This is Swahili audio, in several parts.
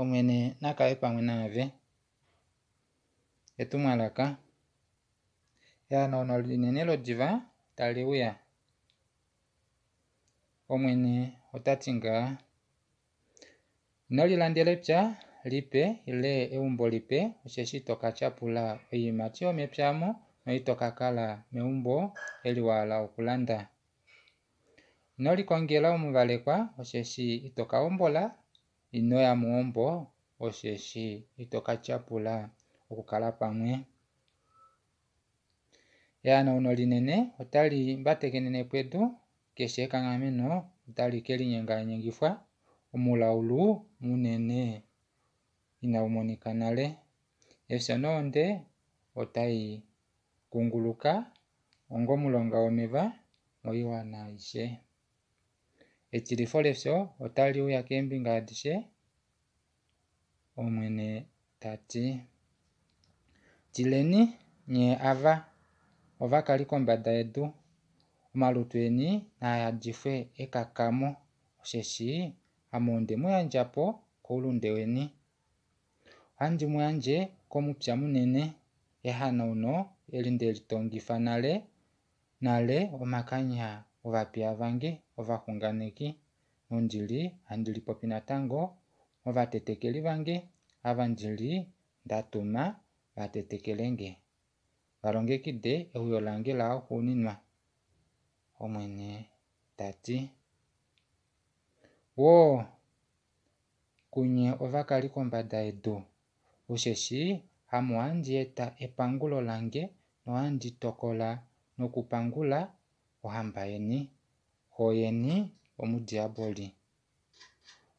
omwene nakabe pamwe nave etumwalaka ehanano linene lodiva taliuya. Omwene otati ngaa inolilandela epya lipe ile eumbo lipe osheshi toka tyapula iiyimati yomepya mo no itoka kala meumbo eli wala okulanda. Inolikongela omuvalekwa osheshi itoka ombola, inoya muombo osheshi itoka tyapula okukala pamwe. Ehanano linene otali mbatekenene pwedu keshe ekangameno otali kelinyenga-nyengifwa omulaulu munene inau monika nale. Efyo noonde otayi kunguluka onga omulonga gomeva mo Iwana aishe. Etsilifo lefyo otali uya keembinga adhishe. Omwene tati tsileni nye ava ova kali kombanda yedu, omalutu eni naya djifwe ekakamo osheshi amonde muyandjapo kuulunde weni. Andi muyandje komupya munene ehanano eli ndeli tongifa nale omakanya ovapi avange ovahunganeki nondili handili popi natango ovatetekeli vange avandili ndatuma vatetekelenge valongekide ehuyo lange la ohuninwa. Omwene tati wo kunye ovakali kombanda yedu usheshi amo handi eta epangulo lange nohandi tokola nokupangula ohamba yeni hoyeni omudiaboli.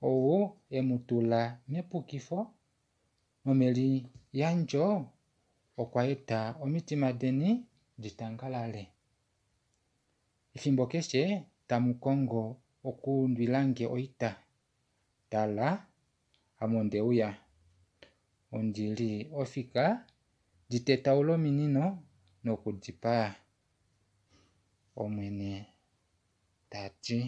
Owu emutula mepukifo nomeli yandjo okwa eta omitima deni ditangalale. Ethimbo keshe tamu kongo okundwilange oita tala amonde uya ondili ofika ditetaula ominino nokudipaya. Omwene tati